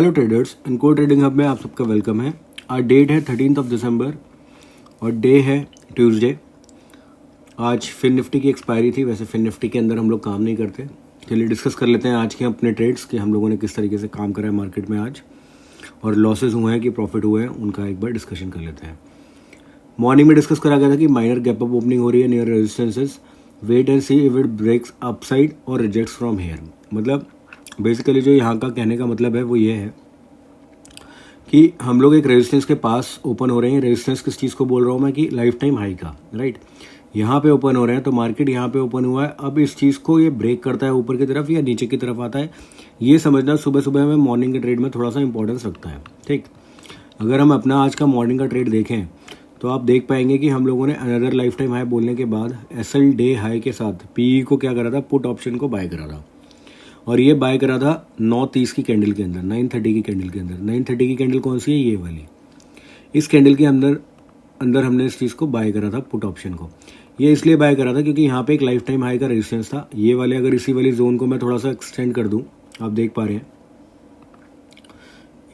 Hello traders, इनको trading hub में आप सबका वेलकम है। आज डेट है 13 दिसंबर और डे है ट्यूसडे। आज फिन निफ्टी की एक्सपायरी थी। वैसे फिन निफ्टी के अंदर हम लोग काम नहीं करते। चलिए डिस्कस कर लेते हैं आज के अपने ट्रेड्स कि हम लोगों ने किस तरीके से काम करा है मार्केट में आज, और लॉसेज हुए हैं कि प्रॉफिट हुए हैं उनका एक बार डिस्कशन कर लेते हैं। मॉर्निंग में डिस्कस करा गया था कि माइनर गैप अप ओपनिंग हो रही है near resistances, wait and see if it breaks upside और रिजेक्ट्स फ्रॉम हेयर। मतलब बेसिकली जो यहाँ का कहने का मतलब है वो ये है कि हम लोग एक रेजिस्टेंस के पास ओपन हो रहे हैं। रेजिस्टेंस किस चीज़ को बोल रहा हूँ मैं कि लाइफ टाइम हाई का, राइट। यहाँ पे ओपन हो रहे हैं तो मार्केट यहाँ पे ओपन हुआ है। अब इस चीज़ को ये ब्रेक करता है ऊपर की तरफ या नीचे की तरफ आता है, ये समझना सुबह सुबह में मॉर्निंग के ट्रेड में थोड़ा सा इंपॉर्टेंस रखता है, ठीक। अगर हम अपना आज का मॉर्निंग का ट्रेड देखें तो आप देख पाएंगे कि हम लोगों ने अनदर लाइफ टाइम हाई बोलने के बाद एसएल डे हाई के साथ पीई को क्या करा था, पुट ऑप्शन को बाय करा था। और ये बाय करा था 9:30 की कैंडल के अंदर, 9:30 की कैंडल के अंदर। 9:30 की कैंडल कौन सी है, ये वाली। इस कैंडल के अंदर हमने इस चीज़ को बाय करा था, पुट ऑप्शन को। ये इसलिए बाय करा था क्योंकि यहाँ पे एक लाइफ टाइम हाई का रेजिस्टेंस था। ये वाले अगर इसी वाली जोन को मैं थोड़ा सा एक्सटेंड कर दूँ, आप देख पा रहे हैं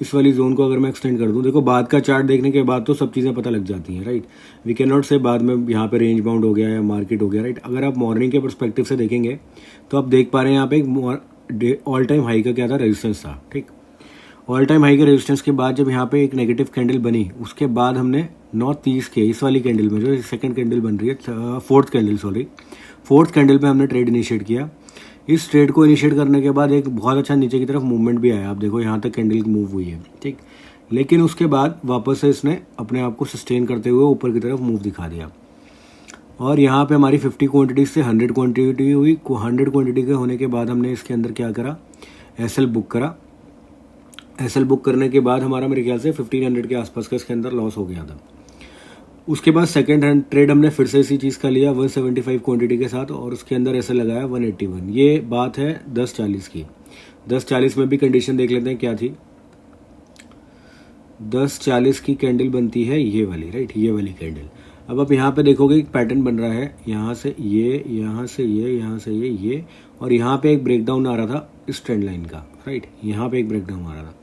इस वाली जोन को अगर मैं एक्सटेंड कर दूं, देखो बाद का चार्ट देखने के बाद तो सब चीज़ें पता लग जाती हैं, राइट। वी कैन नॉट से बाद में यहाँ पे रेंज बाउंड हो गया या मार्केट हो गया, राइट। अगर आप मॉर्निंग के परस्पेक्टिव से देखेंगे तो आप देख पा रहे हैं यहाँ पे एक ऑल टाइम हाई का क्या था, रेजिस्टेंस था, ठीक। ऑल टाइम हाई के रेजिस्टेंस के बाद जब यहाँ पे एक नेगेटिव कैंडल बनी, उसके बाद हमने 9:30 के इस वाली कैंडल में, जो सेकंड कैंडल बन रही है, फोर्थ कैंडल पे हमने ट्रेड इनिशिएट किया। इस ट्रेड को इनिशिएट करने के बाद एक बहुत अच्छा नीचे की तरफ मूवमेंट भी आया। आप देखो यहाँ तक कैंडल मूव हुई है, ठीक। लेकिन उसके बाद वापस से इसने अपने आप को सस्टेन करते हुए ऊपर की तरफ मूव दिखा दिया। और यहाँ पे हमारी 50 क्वांटिटी से 100 क्वांटिटी हुई। 100 क्वांटिटी के होने के बाद हमने इसके अंदर क्या करा, एसएल बुक करा। एसएल बुक करने के बाद हमारा मेरे ख्याल से 1500 के आसपास का इसके अंदर लॉस हो गया था। उसके बाद सेकंड हैंड ट्रेड हमने फिर से इसी चीज़ का लिया 175 क्वांटिटी के साथ, और उसके अंदर ऐसा लगाया 181। ये बात है 10:40 की। 10:40 में भी कंडीशन देख लेते हैं क्या थी। 10:40 की कैंडल बनती है ये वाली, राइट, ये वाली कैंडल। अब आप यहाँ पे देखोगे एक पैटर्न बन रहा है, यहाँ से ये, यहाँ से ये, यहाँ से ये, और यहाँ पे एक ब्रेकडाउन आ रहा था इस ट्रेंड लाइन का, राइट। यहाँ पे एक ब्रेकडाउन आ रहा था।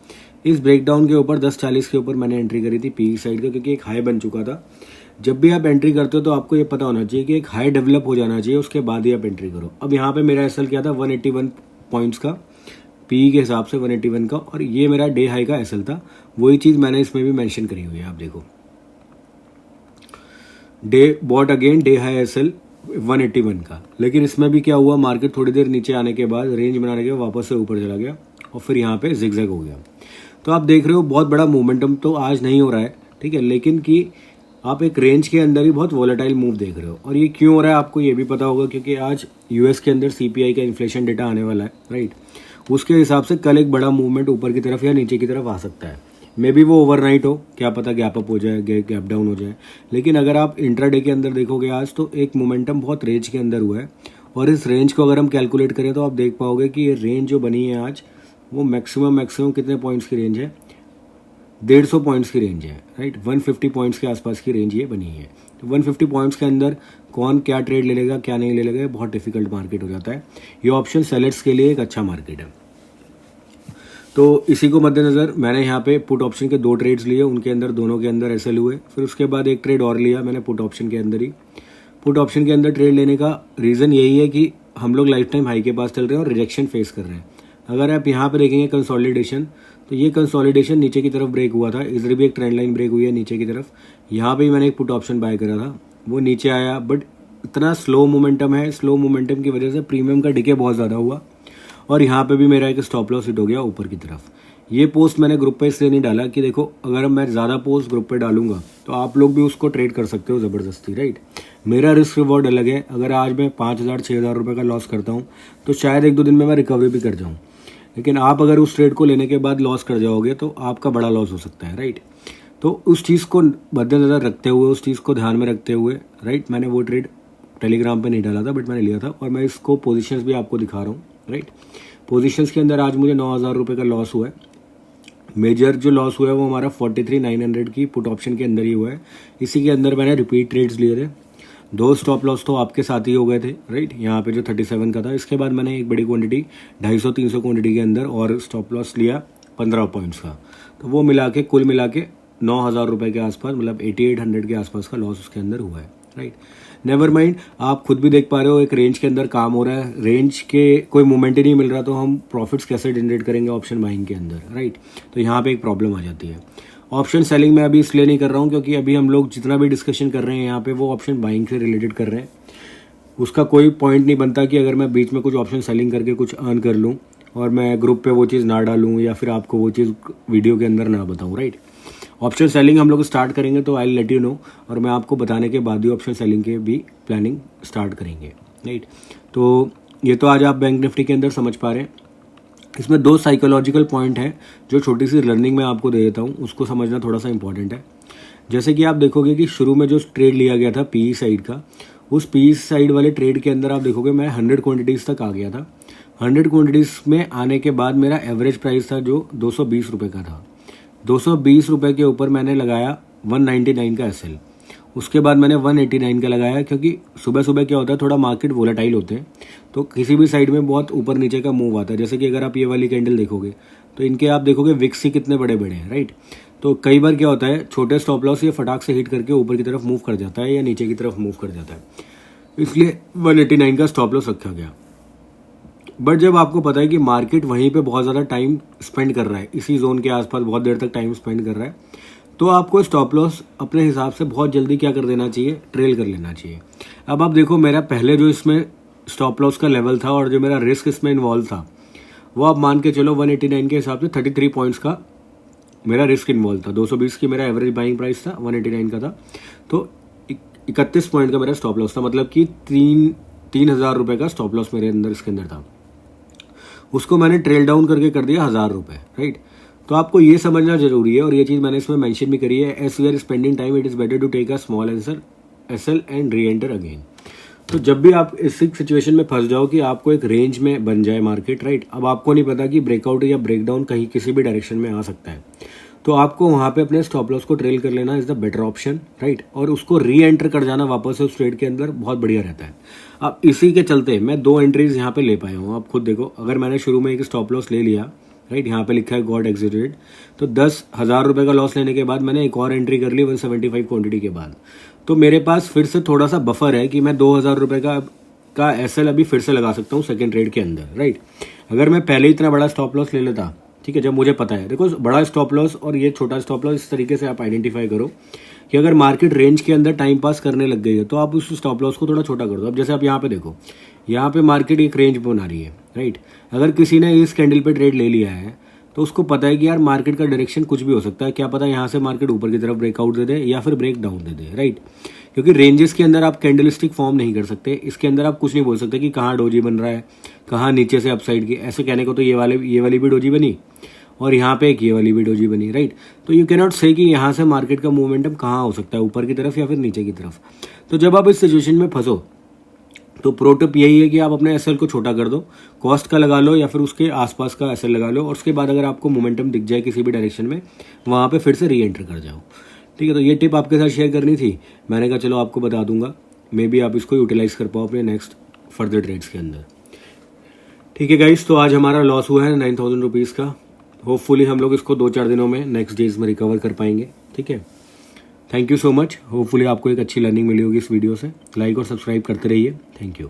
इस ब्रेकडाउन के ऊपर 10:40 के ऊपर मैंने एंट्री करी थी पी साइड का, क्योंकि एक हाई बन चुका था। जब भी आप एंट्री करते हो तो आपको ये पता होना चाहिए कि एक हाई डेवलप हो जाना चाहिए, उसके बाद ही आप एंट्री करो। अब यहाँ पे मेरा एसएल क्या था, 181 पॉइंट्स का, पी के हिसाब से 181 का, और ये मेरा डे हाई का एसएल था। वही चीज़ मैंने इसमें भी मेंशन करी हुई है, आप देखो, day bought again day high SL 181 का। लेकिन इसमें भी क्या हुआ, मार्केट थोड़ी देर नीचे आने के बाद रेंज बनाने के बाद वापस से ऊपर चला गया और फिर यहाँ पे जिगजैग हो गया। तो आप देख रहे हो बहुत बड़ा मोमेंटम तो आज नहीं हो रहा है, ठीक है, लेकिन कि आप एक रेंज के अंदर ही बहुत वॉलेटाइल मूव देख रहे हो। और ये क्यों हो रहा है आपको ये भी पता होगा, क्योंकि आज यूएस के अंदर सीपीआई का इन्फ्लेशन डेटा आने वाला है, राइट। उसके हिसाब से कल एक बड़ा मूवमेंट ऊपर की तरफ या नीचे की तरफ आ सकता है। मे बी वो ओवरनाइट हो, क्या पता गैप अप हो जाए, गैप डाउन हो जाए। लेकिन अगर आप इंट्राडे के अंदर देखोगे आज तो एक मोमेंटम बहुत रेंज के अंदर हुआ है। और इस रेंज को अगर हम कैलकुलेट करें तो आप देख पाओगे कि ये रेंज जो बनी है आज वो मैक्सिमम कितने पॉइंट्स की रेंज है, 150 पॉइंट्स की रेंज है, राइट। 150 पॉइंट्स के आसपास की रेंज ये बनी है। तो 150 पॉइंट्स के अंदर कौन क्या ट्रेड ले लेगा क्या नहीं ले लेगा, बहुत डिफिकल्ट मार्केट हो जाता है। ये ऑप्शन सेलर्स के लिए एक अच्छा मार्केट है। तो इसी को मद्देनज़र मैंने यहाँ पे पुट ऑप्शन के 2 ट्रेड्स लिए, उनके अंदर दोनों के अंदर एसएल हुए। फिर उसके बाद एक ट्रेड और लिया मैंने पुट ऑप्शन के अंदर ही। पुट ऑप्शन के अंदर ट्रेड लेने का रीज़न यही है कि हम लोग लाइफ टाइम हाई के पास चल रहे हैं और रिजेक्शन फेस कर रहे हैं। अगर आप यहाँ पे देखेंगे कंसोलिडेशन, तो ये कंसोलिडेशन नीचे की तरफ ब्रेक हुआ था। इधर भी एक ट्रेंड लाइन ब्रेक हुई है नीचे की तरफ। यहाँ पे मैंने एक पुट ऑप्शन बाय करा था, वो नीचे आया, बट इतना स्लो मोमेंटम है, स्लो मोमेंटम की वजह से प्रीमियम का डिके बहुत ज़्यादा हुआ। और यहाँ पे भी मेरा एक स्टॉप लॉस हिट हो गया ऊपर की तरफ। ये पोस्ट मैंने ग्रुप पे इसलिए नहीं डाला कि देखो अगर मैं ज़्यादा पोस्ट ग्रुप पे डालूंगा तो आप लोग भी उसको ट्रेड कर सकते हो ज़बरदस्ती, राइट। मेरा रिस्क रिवॉर्ड अलग है। अगर आज मैं 5,000-6,000 रुपये का लॉस करता हूँ तो शायद 1-2 दिन में मैं रिकवरी भी कर जाऊँ। लेकिन आप अगर उस ट्रेड को लेने के बाद लॉस कर जाओगे तो आपका बड़ा लॉस हो सकता है, राइट। तो उस चीज़ को मद्देनज़र रखते हुए, उस चीज़ को ध्यान में रखते हुए, राइट, मैंने वो ट्रेड टेलीग्राम पे नहीं डाला था, बट मैंने लिया था। और मैं इसको पोजीशंस भी आपको दिखा रहा हूँ, राइट। पोजीशंस के अंदर आज मुझे 9,000 रुपये का लॉस हुआ है। मेजर जो लॉस हुआ है वो हमारा 43,900 की पुट ऑप्शन के अंदर ही हुआ है। इसी के अंदर मैंने रिपीट ट्रेड्स लिए थे। 2 स्टॉप लॉस तो आपके साथ ही हो गए थे, राइट। यहाँ पे जो 37 का था, इसके बाद मैंने एक बड़ी क्वांटिटी 250-300 क्वांटिटी के अंदर और स्टॉप लॉस लिया 15 पॉइंट्स का, तो वो मिला के कुल मिला के 9,000 रुपये के आसपास, मतलब 8800 के आसपास का लॉस उसके अंदर हुआ है, राइट। नेवर माइंड, आप खुद भी देख पा रहे हो एक रेंज के अंदर काम हो रहा है, रेंज के कोई मूवमेंट ही नहीं मिल रहा, तो हम प्रॉफिट्स कैसे जनरेट करेंगे ऑप्शन बाइंग के अंदर, राइट। तो यहाँ पे एक प्रॉब्लम आ जाती है। ऑप्शन सेलिंग मैं अभी इसलिए नहीं कर रहा हूँ क्योंकि अभी हम लोग जितना भी डिस्कशन कर रहे हैं यहाँ पे वो ऑप्शन बाइंग से रिलेटेड कर रहे हैं। उसका कोई पॉइंट नहीं बनता कि अगर मैं बीच में कुछ ऑप्शन सेलिंग करके कुछ अर्न कर लूँ और मैं ग्रुप पे वो चीज़ ना डालूँ या फिर आपको वो चीज़ वीडियो के अंदर ना बताऊँ, राइट। ऑप्शन सेलिंग हम लोग स्टार्ट करेंगे तो आई लेट यू नो, और मैं आपको बताने के बाद ही ऑप्शन सेलिंग के भी प्लानिंग स्टार्ट करेंगे, राइट। तो ये तो आज आप बैंक निफ्टी के अंदर समझ पा रहे हैं। इसमें 2 साइकोलॉजिकल पॉइंट है जो छोटी सी लर्निंग मैं आपको दे देता हूँ, उसको समझना थोड़ा सा इंपॉर्टेंट है। जैसे कि आप देखोगे कि शुरू में जो ट्रेड लिया गया था पीई साइड का, उस पीई साइड वाले ट्रेड के अंदर आप देखोगे मैं 100 क्वांटिटीज़ तक आ गया था। 100 क्वांटिटीज़ में आने के बाद मेरा एवरेज प्राइस था जो 220 रुपये का था। 220 रुपये के ऊपर मैंने लगाया 199 का एसएल, उसके बाद मैंने 189 का लगाया, क्योंकि सुबह सुबह क्या होता है थोड़ा मार्केट वोलेटाइल होते हैं, तो किसी भी साइड में बहुत ऊपर नीचे का मूव आता है। जैसे कि अगर आप ये वाली कैंडल देखोगे तो इनके आप देखोगे विक्स ही कितने बड़े बड़े हैं, राइट। तो कई बार क्या होता है छोटे स्टॉप लॉस ये फटाक से हिट करके ऊपर की तरफ मूव कर जाता है या नीचे की तरफ मूव कर जाता है, इसलिए 189 का स्टॉप लॉस रखा गया। बट जब आपको पता है कि मार्केट वहीं पे बहुत ज़्यादा टाइम स्पेंड कर रहा है, इसी जोन के आसपास बहुत देर तक टाइम स्पेंड कर रहा है, तो आपको स्टॉप लॉस अपने हिसाब से बहुत जल्दी क्या कर देना चाहिए, ट्रेल कर लेना चाहिए। अब आप देखो मेरा पहले जो इसमें स्टॉप लॉस का लेवल था और जो मेरा रिस्क इसमें इन्वॉल्व था, वो आप मान के चलो 189 के हिसाब से 33 पॉइंट्स का मेरा रिस्क इन्वॉल्व था। 220 की मेरा एवरेज बाइंग प्राइस था, 189 का था, तो 31 पॉइंट का मेरा स्टॉप लॉस था, मतलब कि 3,000 रुपये का स्टॉप लॉस मेरे अंदर इसके अंदर था। उसको मैंने ट्रेल डाउन करके कर दिया 1,000 रुपये, राइट। तो आपको ये समझना जरूरी है, और ये चीज़ मैंने इसमें मेंशन भी करी है, as we are spending time it is better to take a small answer SL and reenter again. तो जब भी आप इस सिचुएशन में फंस जाओ कि आपको एक रेंज में बन जाए मार्केट, राइट, अब आपको नहीं पता कि ब्रेकआउट या ब्रेकडाउन कहीं किसी भी डायरेक्शन में आ सकता है, तो आपको वहाँ पे अपने स्टॉप लॉस को ट्रेल कर लेना is the better option, right. और उसको री एंटर कर जाना वापस से उस ट्रेड के अंदर बहुत बढ़िया रहता है। अब इसी के चलते मैं 2 एंट्रीज यहाँ पे ले पाया हूँ। आप खुद देखो, अगर मैंने शुरू में एक स्टॉप लॉस ले लिया, राइट, यहाँ पे लिखा है गॉड एग्जिटेड, तो 10,000 रुपये का लॉस लेने के बाद मैंने एक और एंट्री कर ली 175 क्वांटिटी के बाद, तो मेरे पास फिर से थोड़ा सा बफर है कि मैं 2,000 रुपये का एसएल अभी फिर से लगा सकता हूँ सेकेंड ट्रेड के अंदर, राइट। अगर मैं पहले इतना बड़ा स्टॉप लॉस ले लेता, ठीक है, जब मुझे पता है, देखो बड़ा स्टॉप लॉस और ये छोटा स्टॉप लॉस इस तरीके से आप आइडेंटिफाई करो कि अगर मार्केट रेंज के अंदर टाइम पास करने लग गई है तो आप उस स्टॉप लॉस को थोड़ा छोटा कर दो। अब जैसे आप यहाँ पे देखो, यहाँ पे मार्केट एक रेंज बना रही है, राइट। अगर किसी ने इस कैंडल पे ट्रेड ले लिया है तो उसको पता है कि यार मार्केट का डायरेक्शन कुछ भी हो सकता है, क्या पता यहाँ से मार्केट ऊपर की तरफ ब्रेकआउट दे दे या फिर ब्रेक डाउन दे दे, राइट। क्योंकि रेंजेस के अंदर आप कैंडलस्टिक फॉर्म नहीं कर सकते, इसके अंदर आप कुछ नहीं बोल सकते कि कहाँ डोजी बन रहा है, कहाँ नीचे से अपसाइड की, ऐसे कहने को तो ये वाली भी डोजी बनी और यहाँ पे एक ये वाली भी डोजी बनी, राइट। तो यू कैन नॉट से कि यहाँ से मार्केट का मूवमेंटम कहाँ हो सकता है, ऊपर की तरफ या फिर नीचे की तरफ। तो जब आप इस सिचुएशन में फंसो तो प्रो टिप यही है कि आप अपने एसएल को छोटा कर दो, कॉस्ट का लगा लो या फिर उसके आसपास का एसएल लगा लो, और उसके बाद अगर आपको मोमेंटम दिख जाए किसी भी डायरेक्शन में, वहाँ पे फिर से री एंटर कर जाओ, ठीक है। तो ये टिप आपके साथ शेयर करनी थी, मैंने कहा चलो आपको बता दूंगा, मे बी आप इसको यूटिलाइज कर पाओ अपने नेक्स्ट फर्दर ट्रेड्स के अंदर, ठीक है गाइस। तो आज हमारा लॉस हुआ है 9,000 रुपीज़ का। होपफुली हम लोग इसको 2-4 दिनों में नेक्स्ट डेज में रिकवर कर पाएंगे, ठीक है। Thank you so much. Hopefully आपको एक अच्छी लर्निंग मिली होगी इस वीडियो से। लाइक और सब्सक्राइब करते रहिए। Thank you.